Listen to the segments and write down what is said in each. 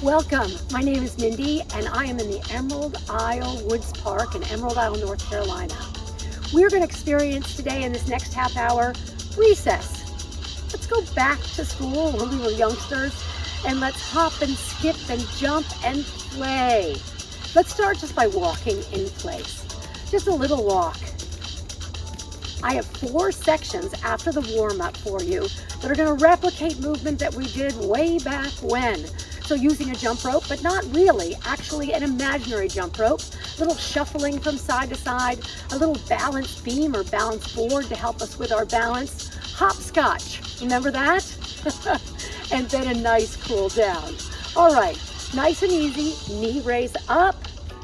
Welcome. My name is Mindy, and I am in the Emerald Isle Woods Park in Emerald Isle, North Carolina. We're going to experience today in this next half hour recess. Let's go back to school when we were youngsters, and let's hop and skip and jump and play. Let's start just by walking in place. Just a little walk. I have 4 sections after the warm-up for you that are going to replicate movement that we did way back when. So using a jump rope, but not really, actually an imaginary jump rope, a little shuffling from side to side, a little balance beam or balance board to help us with our balance, hopscotch, remember that? And then a nice cool down. All right, nice and easy, knee raise up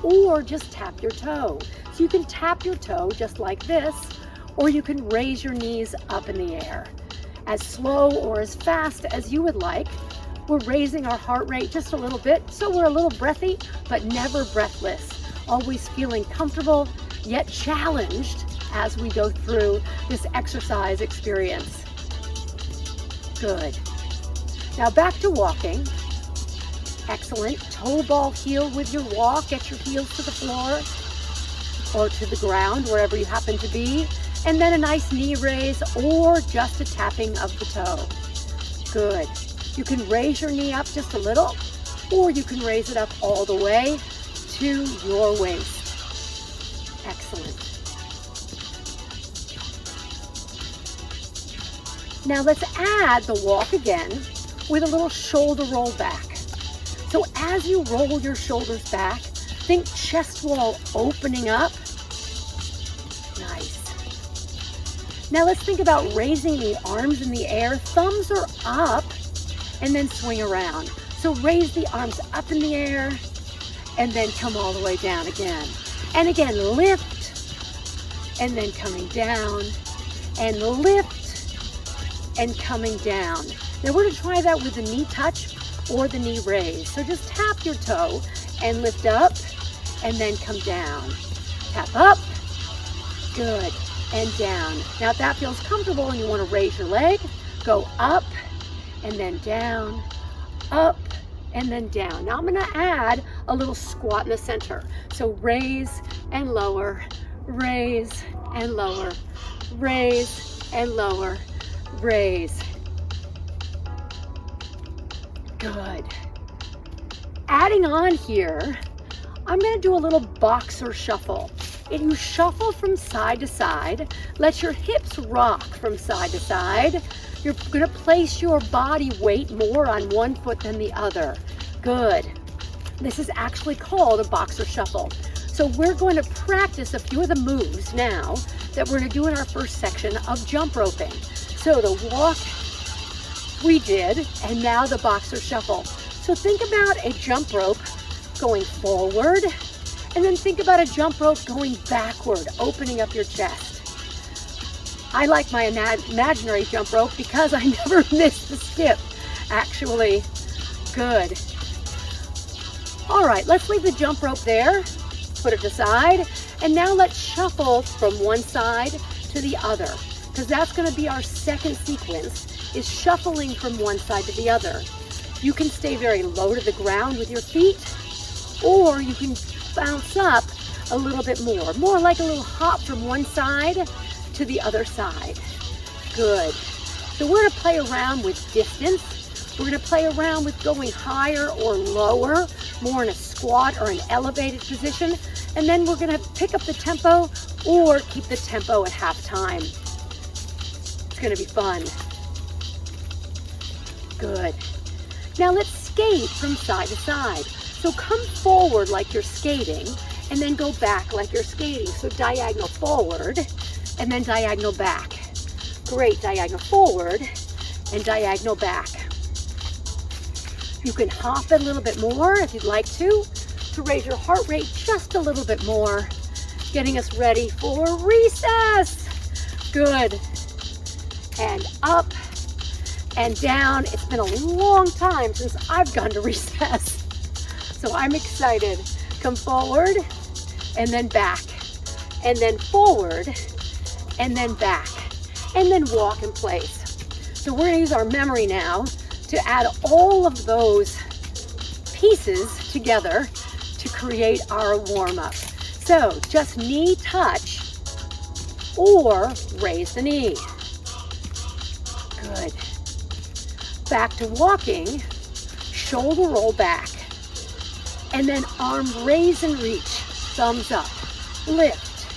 or just tap your toe. So you can tap your toe just like this, or you can raise your knees up in the air. As slow or as fast as you would like. We're raising our heart rate just a little bit, so we're a little breathy, but never breathless. Always feeling comfortable, yet challenged as we go through this exercise experience. Good. Now back to walking. Excellent. Toe ball heel with your walk. Get your heels to the floor or to the ground, wherever you happen to be. And then a nice knee raise or just a tapping of the toe. Good. You can raise your knee up just a little, or you can raise it up all the way to your waist. Excellent. Now let's add the walk again with a little shoulder roll back. So as you roll your shoulders back, think chest wall opening up. Nice. Now let's think about raising the arms in the air. Thumbs are up. And then swing around. So raise the arms up in the air and then come all the way down again. And again, lift and then coming down and lift and coming down. Now we're going to try that with the knee touch or the knee raise. So just tap your toe and lift up and then come down. Tap up, good, and down. Now if that feels comfortable and you want to raise your leg, go up and then down, up, and then down. Now I'm gonna add a little squat in the center. So raise and lower, raise and lower, raise and lower, raise. Good. Adding on here, I'm gonna do a little boxer shuffle. And you shuffle from side to side, let your hips rock from side to side. You're going to place your body weight more on one foot than the other. Good. This is actually called a boxer shuffle. So we're going to practice a few of the moves now that we're going to do in our first section of jump roping. So the walk we did, and now the boxer shuffle. So think about a jump rope going forward, and then think about a jump rope going backward, opening up your chest. I like my imaginary jump rope because I never miss the skip, actually. Good. All right, let's leave the jump rope there, put it aside, and now let's shuffle from one side to the other, because that's going to be our second sequence, is shuffling from one side to the other. You can stay very low to the ground with your feet, or you can bounce up a little bit more like a little hop from one side to the other side. Good. So we're going to play around with distance. We're going to play around with going higher or lower, more in a squat or an elevated position. And then we're going to pick up the tempo or keep the tempo at half time. It's going to be fun. Good. Now let's skate from side to side. So come forward like you're skating and then go back like you're skating. So diagonal forward and then diagonal back. Great, diagonal forward and diagonal back. You can hop a little bit more if you'd like to raise your heart rate just a little bit more, getting us ready for recess. Good. And up and down. It's been a long time since I've gone to recess, so I'm excited. Come forward and then back, and then forward and then back, and then walk in place. So we're going to use our memory now to add all of those pieces together to create our warm-up. So just knee touch or raise the knee. Good. Back to walking, shoulder roll back. And then arm raise and reach, thumbs up, lift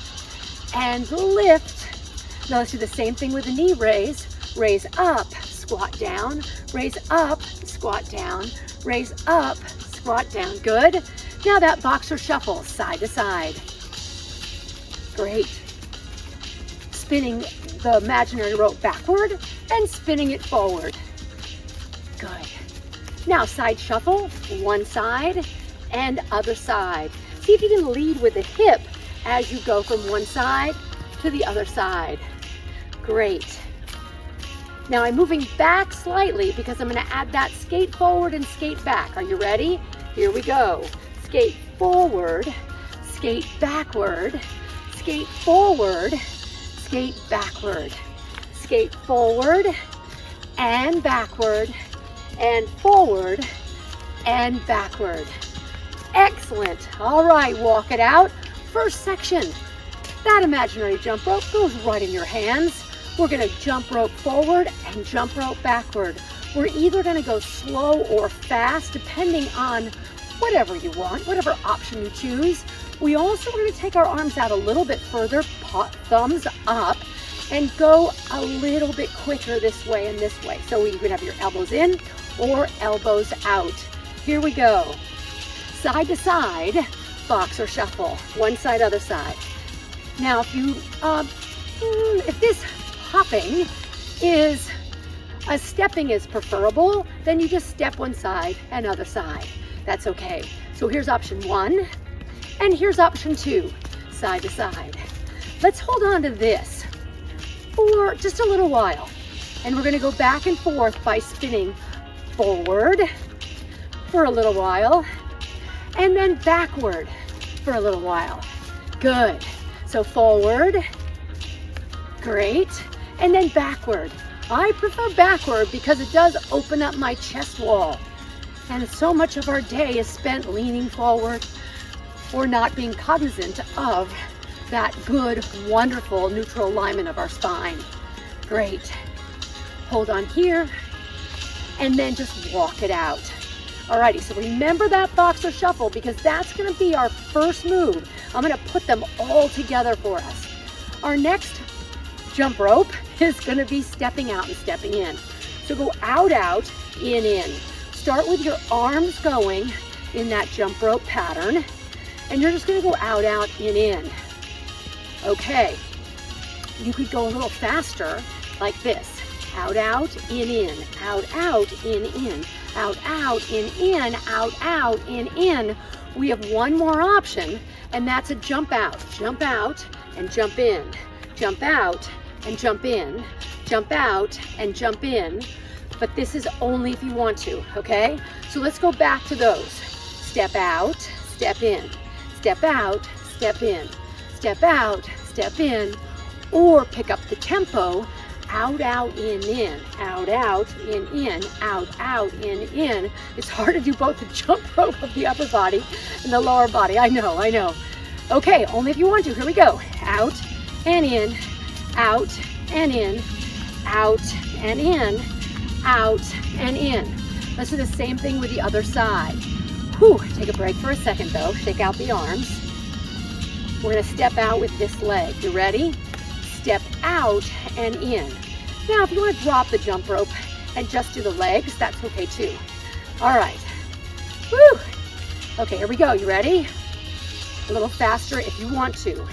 and lift. Now let's do the same thing with the knee raise. Raise up, squat down, raise up, squat down, raise up, squat down. Good. Now that boxer shuffle, side to side. Great. Spinning the imaginary rope backward and spinning it forward. Good. Now side shuffle, one side and other side. See if you can lead with the hip as you go from one side to the other side. Great. Now I'm moving back slightly because I'm going to add that skate forward and skate back. Are you ready? Here we go. Skate forward, skate backward, skate forward, skate backward, skate forward and backward and forward and backward. Excellent. All right, walk it out. First section. That imaginary jump rope goes right in your hands. We're going to jump rope forward and jump rope backward. We're either going to go slow or fast, depending on whatever you want, whatever option you choose. We also are going to take our arms out a little bit further, thumbs up, and go a little bit quicker this way and this way. So you can have your elbows in or elbows out. Here we go. Side to side, boxer shuffle, one side, other side. Now, if this hopping is stepping is preferable, then you just step one side and other side. That's okay. So here's option one, and here's option two, side to side. Let's hold on to this for just a little while, and we're going to go back and forth by spinning forward for a little while, and then backward for a little while. Good. So forward, great, and then backward. I prefer backward because it does open up my chest wall. And so much of our day is spent leaning forward or not being cognizant of that good, wonderful neutral alignment of our spine. Great. Hold on here and then just walk it out. Alrighty, so remember that boxer shuffle because that's going to be our first move. I'm going to put them all together for us. Our next jump rope is going to be stepping out and stepping in. So go out, out, in. Start with your arms going in that jump rope pattern, and you're just going to go out, out, in. Okay, you could go a little faster like this. Out, out, in, out, out, in, out, out, in, out, out, in. We have one more option, and that's a jump out and jump in, jump out and jump in, jump out and jump in. But this is only if you want to, okay? So let's go back to those. Step out, step in, step out, step in, step out, step in, or pick up the tempo. Out, out, in, out, out, in, out, out, in. It's hard to do both the jump rope of the upper body and the lower body. I know. Okay, only if you want to. Here we go. Out and in, out and in, out and in, out and in. Let's do the same thing with the other side. Whew, take a break for a second though. Shake out the arms. We're gonna step out with this leg. You ready? Step out and in. Now, if you want to drop the jump rope and just do the legs, that's okay too. All right. Woo! Okay, here we go. You ready? A little faster if you want to.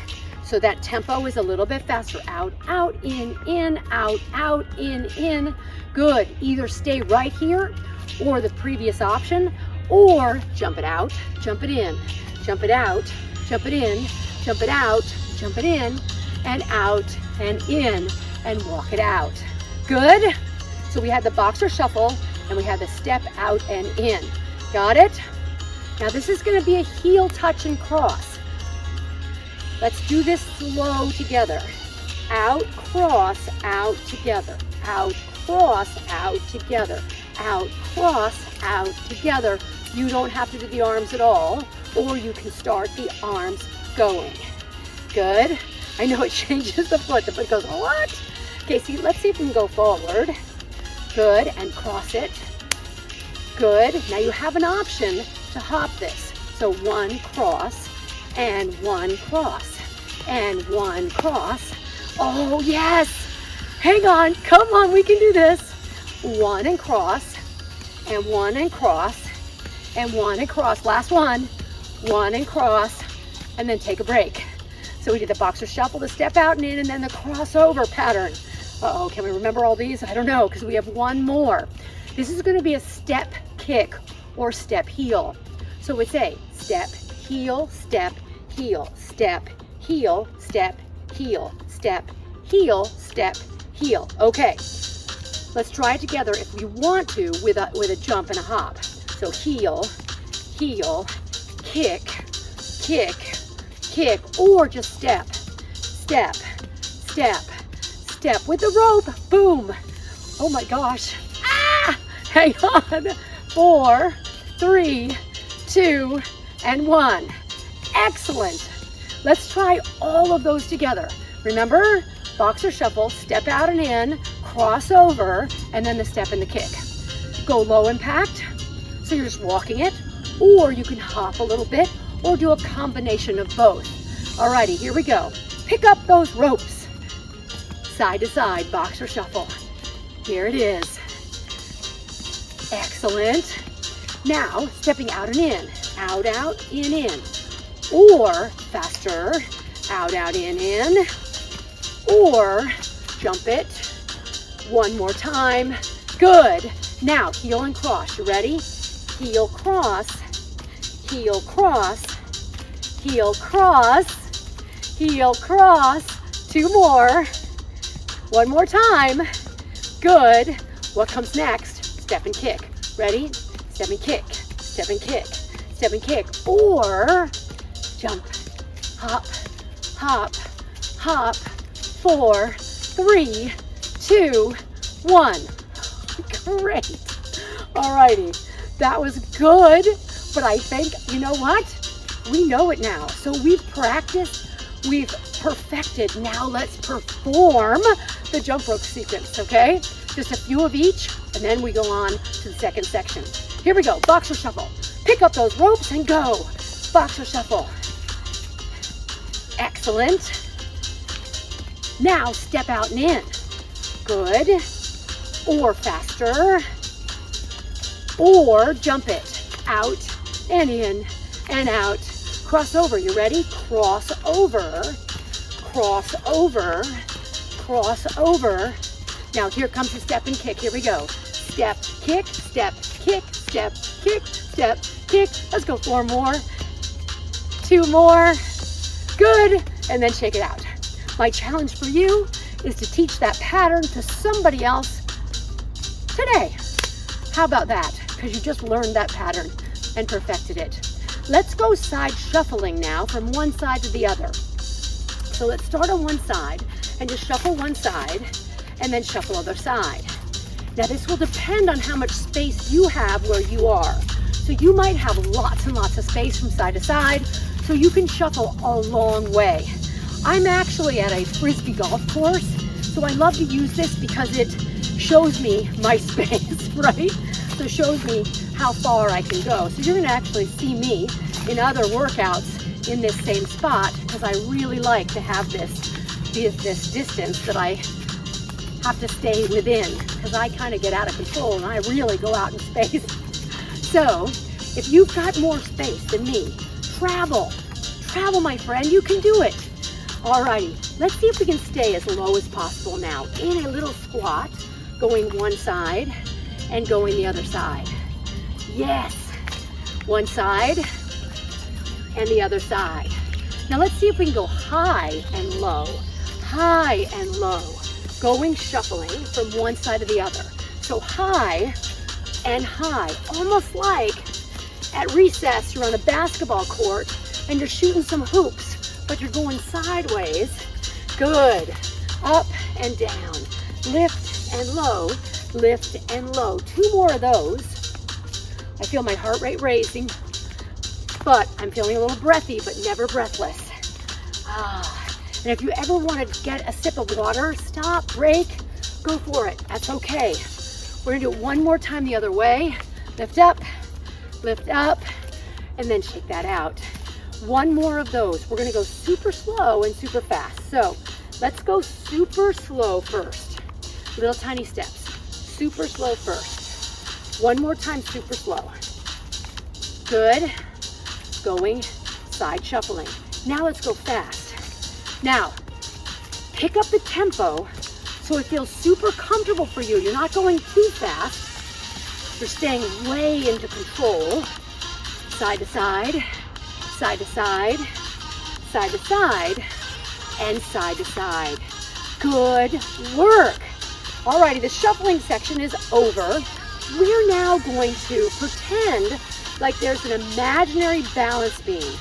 So that tempo is a little bit faster. Out, out, in, out, out, in. Good. Either stay right here or the previous option, or jump it out, jump it in, jump it out, jump it in, jump it out, jump it in, and out and in, and walk it out. Good? So we had the boxer shuffle and we had the step out and in. Got it? Now this is going to be a heel touch and cross. Let's do this slow together. Out, cross, out together. Out, cross, out together. Out, cross, out together. You don't have to do the arms at all, or you can start the arms going. Good. I know it changes the foot. The foot goes, what? Okay, see, let's see if we can go forward. Good, and cross it. Good. Now you have an option to hop this. So one cross, and one cross, and one cross. Oh, yes. Hang on. Come on, we can do this. One and cross, and one and cross, and one and cross. Last one. One and cross, and then take a break. So we did the boxer shuffle, the step out and in, and then the crossover pattern. Uh-oh, can we remember all these? I don't know, because we have one more. This is going to be a step kick or step heel. So it's a step, heel, step, heel, step, heel, step, heel, step, heel, step, heel. Okay, let's try it together if we want to with a jump and a hop. So heel, heel, kick, kick, kick, or just step, step, step, step with the rope. Boom. Oh my gosh. Ah! Hang on. 4, 3, 2, and 1. Excellent. Let's try all of those together. Remember, boxer shuffle, step out and in, cross over, and then the step and the kick. Go low impact, so you're just walking it, or you can hop a little bit, or do a combination of both. Alrighty, here we go. Pick up those ropes. Side to side, boxer shuffle. Here it is. Excellent. Now, stepping out and in. Out, out, in. Or faster. Out, in. Or jump it. One more time. Good. Now, heel and cross. You ready? Heel, cross. Heel, cross. Heel, cross. Heel, cross. 2 more. 1 more time. Good. What comes next? Step and kick. Ready? Step and kick. Step and kick. Step and kick. Or jump. Hop. Hop. Hop. 4, 3, 2, 1. Great. Alrighty. That was good. But I think, you know what? We know it now. So we've practiced. We've perfected. Now let's perform the jump rope sequence, okay? Just a few of each, and then we go on to the second section. Here we go, boxer shuffle. Pick up those ropes and go. Boxer shuffle. Excellent. Now step out and in. Good. Or faster. Or jump it. Out and in and out. Cross over, you ready? Cross over, cross over, cross over. Now here comes the step and kick. Here we go. Step, kick, step, kick, step, kick, step, kick. Let's go 4 more. 2 more. Good. And then shake it out. My challenge for you is to teach that pattern to somebody else today. How about that? Because you just learned that pattern and perfected it. Let's go side shuffling now from one side to the other. So let's start on one side and just shuffle one side and then shuffle other side. Now this will depend on how much space you have where you are. So you might have lots and lots of space from side to side, so you can shuffle a long way. I'm actually at a Frisbee golf course, so I love to use this because it shows me my space, right? So it shows me how far I can go. So you're gonna actually see me in other workouts in this same spot because I really like to have this distance that I have to stay within because I kind of get out of control and I really go out in space. So if you've got more space than me, travel, my friend, you can do it. Alrighty, let's see if we can stay as low as possible now in a little squat, going one side and going the other side. Yes, one side and the other side. Now let's see if we can go high and low, going shuffling from one side to the other. So high and high, almost like at recess you're on a basketball court and you're shooting some hoops, but you're going sideways. Good. Up and down. Lift and low. Lift and low. 2 more of those. I feel my heart rate raising, but I'm feeling a little breathy, but never breathless. And if you ever want to get a sip of water, stop, break, go for it. That's okay. We're gonna do it one more time the other way. Lift up, and then shake that out. One more of those. We're gonna go super slow and super fast. So let's go super slow first. Little tiny steps. Super slow first. One more time, super slow. Good. Going, side shuffling. Now let's go fast. Now, pick up the tempo so it feels super comfortable for you. You're not going too fast. You're staying way into control. Side to side, side to side, side to side, and side to side. Good work. Alrighty, the shuffling section is over. We're now going to pretend like there's an imaginary balance beam.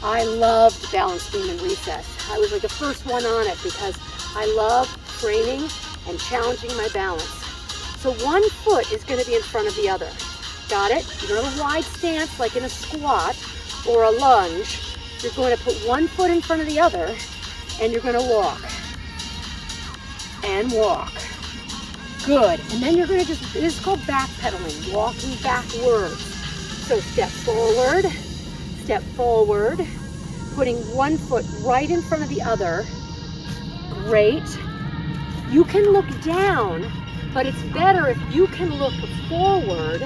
I loved balance beam in recess. I was like the first one on it because I love training and challenging my balance. So one foot is going to be in front of the other. Got it? You're in a wide stance like in a squat or a lunge. You're going to put one foot in front of the other and you're going to walk. And walk. Good. And then you're going to just, this is called backpedaling, walking backwards. So step forward, putting one foot right in front of the other. Great. You can look down, but it's better if you can look forward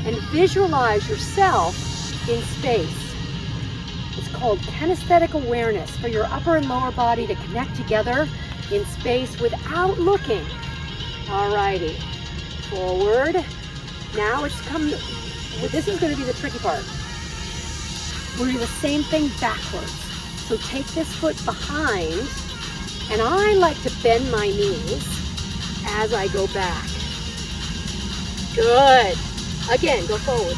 and visualize yourself in space. It's called kinesthetic awareness, for your upper and lower body to connect together in space without looking. Alrighty, forward. Now it's this is going to be the tricky part. We're going to do the same thing backwards. So take this foot behind, and I like to bend my knees as I go back. Good. Again, go forward,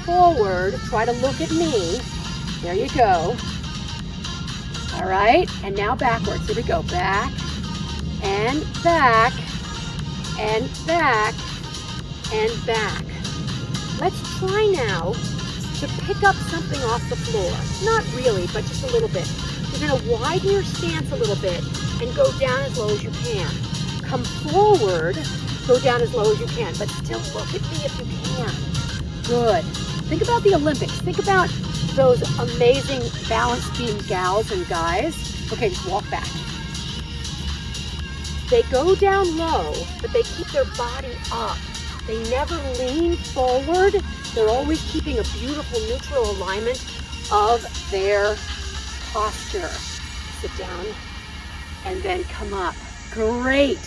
forward. Try to look at me. There you go. All right, and now backwards. Here we go. Back, and back, and back, and back. Let's try now to pick up something off the floor. Not really, but just a little bit. You're going to widen your stance a little bit and go down as low as you can. Come forward, go down as low as you can, but still look at me if you can. Good. Think about the Olympics. Think about those amazing balance beam gals and guys. Okay, just walk back. They go down low, but they keep their body up. They never lean forward. They're always keeping a beautiful neutral alignment of their posture. Sit down and then come up. Great.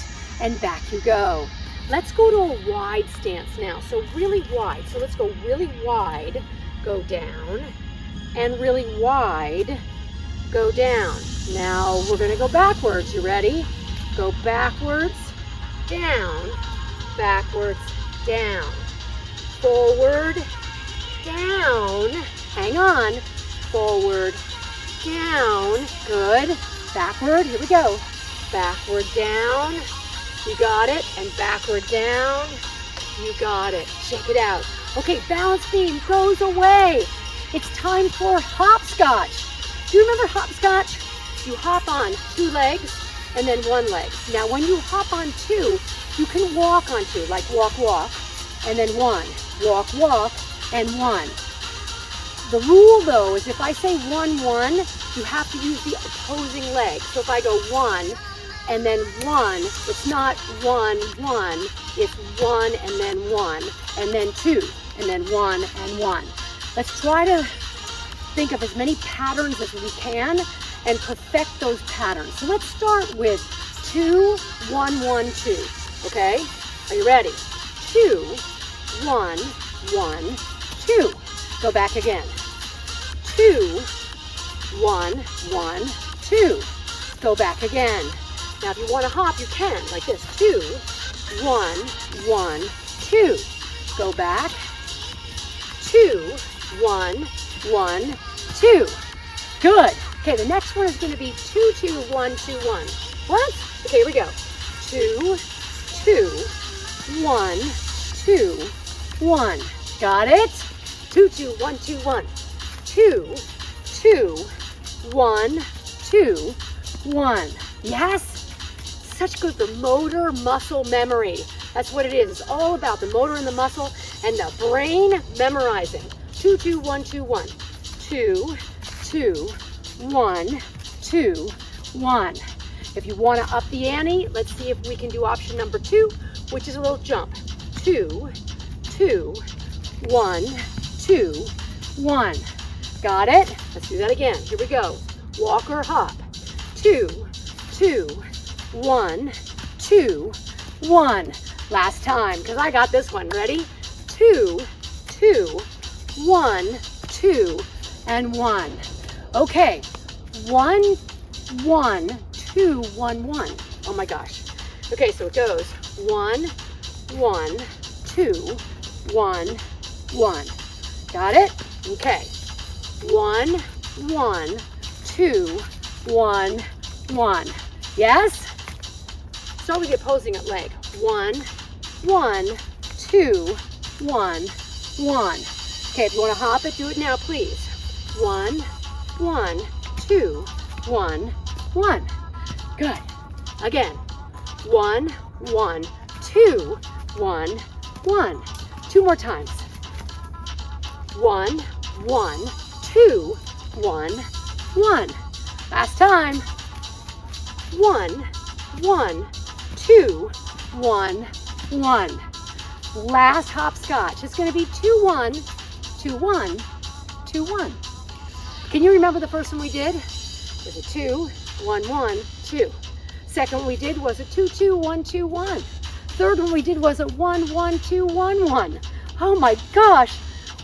And back you go. Let's go to a wide stance now. So really wide. So let's go really wide, go down, and really wide, go down. Now we're going to go backwards. You ready? Go backwards, down, backwards, down, forward, down, hang on, forward, down, good, backward, here we go, backward, down, you got it, and backward, down, you got it, shake it out. Okay, balance beam goes away. It's time for hopscotch. Do you remember hopscotch? You hop on 2 legs and then 1 leg. Now when you hop on 2, you can walk on 2, like walk, walk, and then 1, walk, walk, and 1. The rule though is if I say 1, 1, you have to use the opposing leg. So if I go 1 and then 1, it's not 1, 1, it's 1 and then 1, and then 2, and then 1 and 1. Let's try to think of as many patterns as we can and perfect those patterns. So let's start with 2, 1, 1, 2. Okay? Are you ready? 2, 1, 1, 2. Go back again. 2, 1, 1, 2. Go back again. Now if you want to hop, you can, like this. 2, 1, 1, 2. Go back. 2, 1, 1, 2. Good. Okay, the next one is going to be 2, 2, 1, 2, 1. What? Okay, here we go. 2, 2, 1, 2, 1. Got it? 2, 2, 1, 2, 1. 2, 2, 1, 2, 1. Yes? Such good for motor muscle memory. That's what it is. It's all about the motor and the muscle and the brain memorizing. 2, 2, 1, 2, 1. 2, 2, 1, 2, 1. If you want to up the ante, let's see if we can do option number 2, which is a little jump. 2, 2, 1, 2, 1. Got it? Let's do that again. Here we go. Walk or hop. 2, 2, 1, 2, 1. Last time, because I got this one. Ready? 2, 2, 1, 2, and 1. Okay. 1, 1, 2, 1, 1. Oh my gosh. Okay, so it goes 1, 1, 2, 1, 1. Got it? Okay. 1, 1, 2, 1, 1. Yes? Start with the opposing leg. 1, 1, 2, 1, 1. Okay, if you want to hop it, do it now, please. 1, 1, 2, 1, 1. Good. Again. 1, 1, 2, 1, 1. 2 more times. 1, 1, 2, 1, 1. Last time. 1, 1, 2, 1, 1. Last hopscotch. It's going to be 2, 1, 2, 1, 2, 1. Can you remember the first one we did? It was a 2, 1, 1, 2. Second one we did was a 2, 2, 1, 2, 1. Third one we did was a 1, 1, 2, 1, 1. Oh my gosh.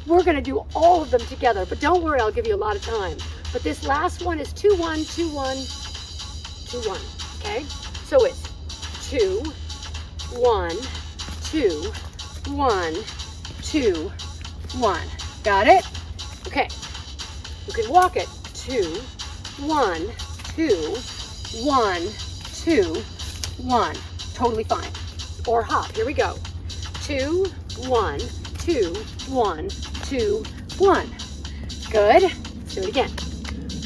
We're going to do all of them together, but don't worry, I'll give you a lot of time. But this last one is 2, 1, 2, 1, 2, 1. Okay? So it's 2, 1, 2, 1, 2, 1. Got it? Okay. You can walk it. 2, 1, 2, 1, 2, 1. Totally fine. Or hop. Here we go. 2, 1, 2, 1, 2, 1. Good. Let's do it again.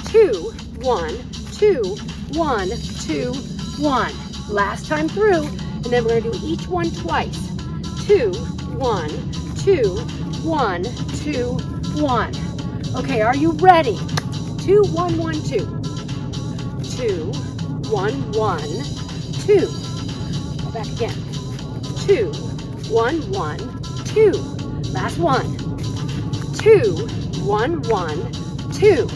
2, 1, 2, 1, 2, 1. Last time through, and then we're going to do each one twice. 2, 1, 2, 1, 2, 1. Okay, are you ready? 2, 1, 1, 2. 2, 1, 1, 2. Go back again. 2, 1, 1, 2. Last one. 2, 1, 1, 2.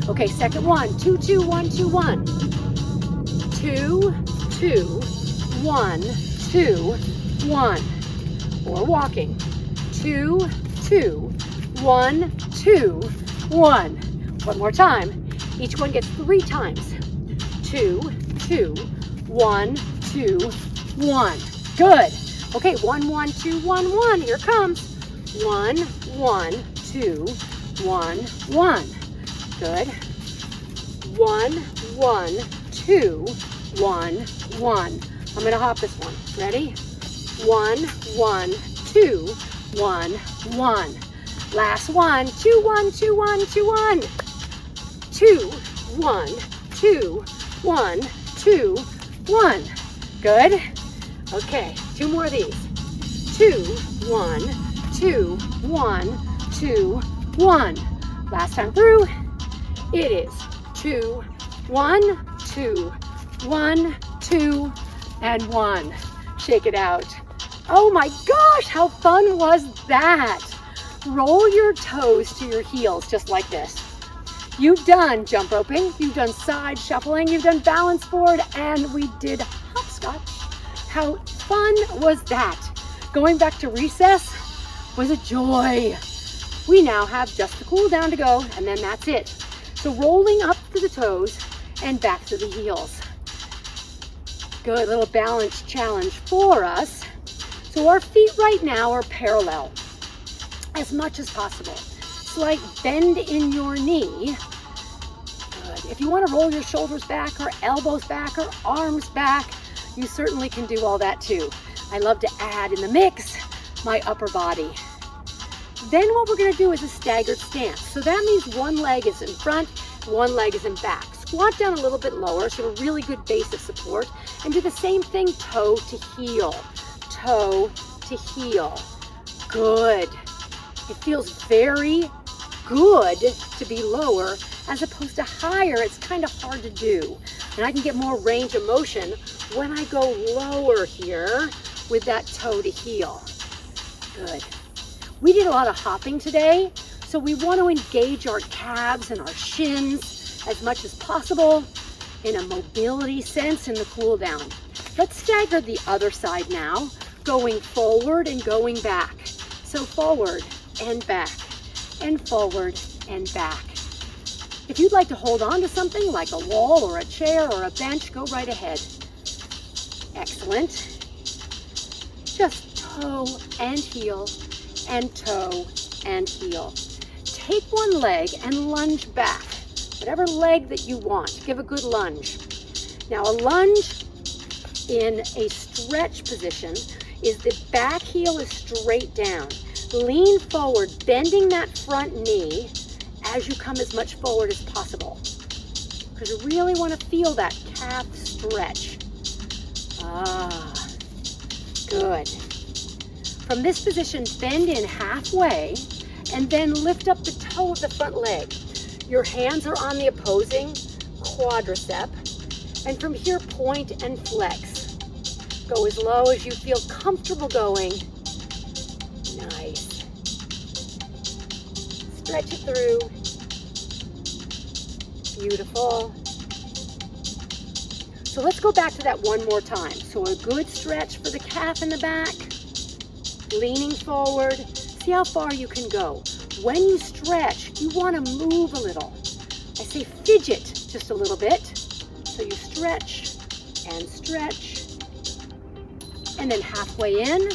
Okay, second one. 2, 2, 1, 2, 1. 2, 2, 1, 2, 1. Or walking. 2, 2, 1, 2, 1. One more time. Each one gets 3 times. 2, 2, 1, 2, 1. Good. Okay, 1, 1, 2, 1, 1. Here it comes. 1, 1, 2, 1, 1. Good. 1, 1, 2, 1, 1. I'm going to hop this one. Ready? 1, 1, 2, 1, 1. Last one. 2, 1, 2, 1, 2, 1. 2, 1, 2, 1, 2, 1. Good. Okay, 2 more of these. 2, 1, 2, 1, 2, 1. Last time through, it is 2, 1, 2, 1, 2, and 1. Shake it out. Oh my gosh, how fun was that? Roll your toes to your heels just like this. You've done jump roping, you've done side shuffling, you've done balance board, and we did hopscotch. How fun was that? Going back to recess was a joy. We now have just the cool down to go, and then that's it. So rolling up to the toes and back to the heels. Good little balance challenge for us. So our feet right now are parallel as much as possible. Slight bend in your knee. Good. If you want to roll your shoulders back or elbows back or arms back, you certainly can do all that too. I love to add in the mix my upper body. Then what we're going to do is a staggered stance. So that means one leg is in front, one leg is in back. Squat down a little bit lower so you have a really good base of support, and do the same thing, toe to heel, toe to heel. Good. It feels very good to be lower as opposed to higher. It's kind of hard to do. And I can get more range of motion when I go lower here with that toe to heel. Good. We did a lot of hopping today, so we want to engage our calves and our shins as much as possible in a mobility sense in the cool down. Let's stagger the other side now, going forward and going back. So forward and back, and forward and back. If you'd like to hold on to something like a wall or a chair or a bench, go right ahead. Excellent. Just toe and heel, and toe and heel. Take one leg and lunge back. Whatever leg that you want, give a good lunge. Now a lunge in a stretch position is the back heel is straight down. Lean forward, bending that front knee as you come as much forward as possible. Because you really want to feel that calf stretch. Ah, good. From this position, bend in halfway and then lift up the toe of the front leg. Your hands are on the opposing quadricep. And from here, point and flex. Go as low as you feel comfortable going. Nice. Stretch it through. Beautiful. So let's go back to that one more time. So a good stretch for the calf and the back. Leaning forward. See how far you can go. When you stretch, you want to move a little. I say fidget just a little bit. So you stretch and stretch. And then halfway in,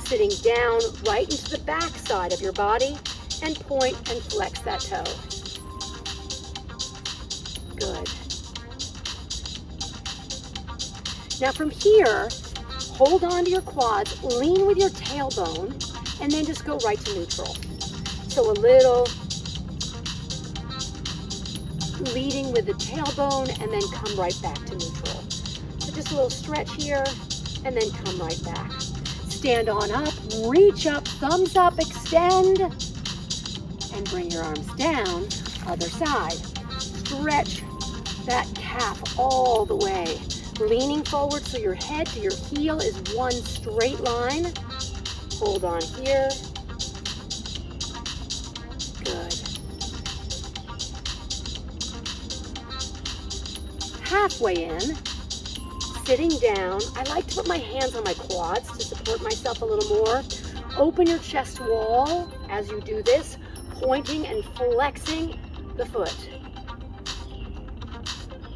sitting down right into the back side of your body and point and flex that toe. Good. Now from here, hold on to your quads, lean with your tailbone, and then just go right to neutral. So a little leading with the tailbone and then come right back to neutral. So just a little stretch here and then come right back. Stand on up, reach up, thumbs up, extend, and bring your arms down, other side. Stretch that calf all the way. Leaning forward so your head to your heel is one straight line. Hold on here. Good. Halfway in, sitting down. I like to put my hands on my quads to support myself a little more. Open your chest wall as you do this, pointing and flexing the foot.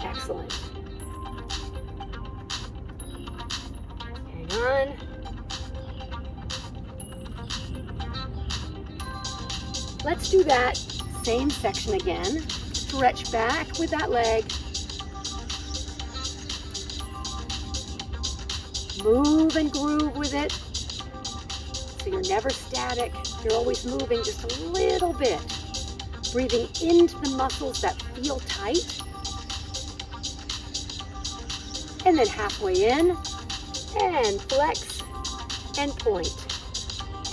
Excellent. Hang on. Let's do that same section again. Stretch back with that leg. Move and groove with it. So you're never static. You're always moving just a little bit. Breathing into the muscles that feel tight. And then halfway in, and flex, and point,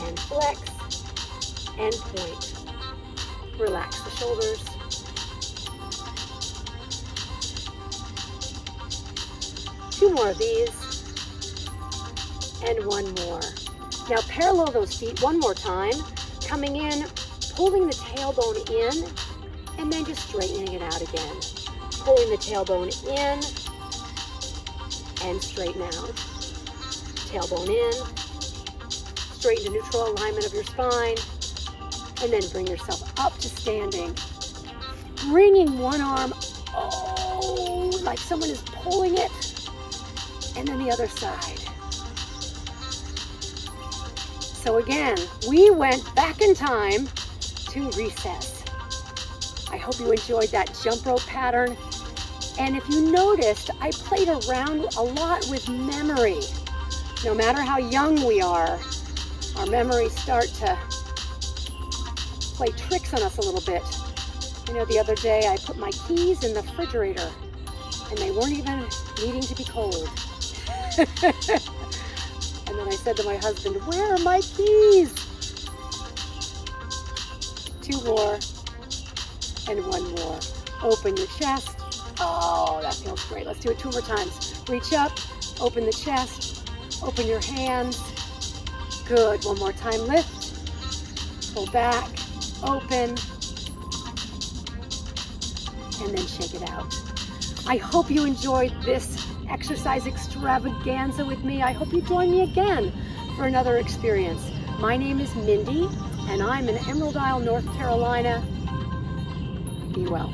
and flex, and point. Relax the shoulders. Two more of these, and one more. Now parallel those feet one more time, coming in, pulling the tailbone in, and then just straightening it out again. Pulling the tailbone in, and straighten out. Tailbone in, straighten to neutral alignment of your spine, and then bring yourself up to standing. Bringing one arm, like someone is pulling it, and then the other side. So again, we went back in time to recess. I hope you enjoyed that jump rope pattern. And if you noticed, I played around a lot with memory. No matter how young we are, our memories start to play tricks on us a little bit. You know, the other day I put my keys in the refrigerator and they weren't even needing to be cold. And then I said to my husband, "Where are my keys?" 2 more and 1 more. Open your chest. Oh, that feels great. Let's do it 2 more times. Reach up, open the chest, open your hands. Good. 1 more time. Lift, pull back, open, and then shake it out. I hope you enjoyed this exercise extravaganza with me. I hope you join me again for another experience. My name is Mindy, and I'm in Emerald Isle, North Carolina. Be well.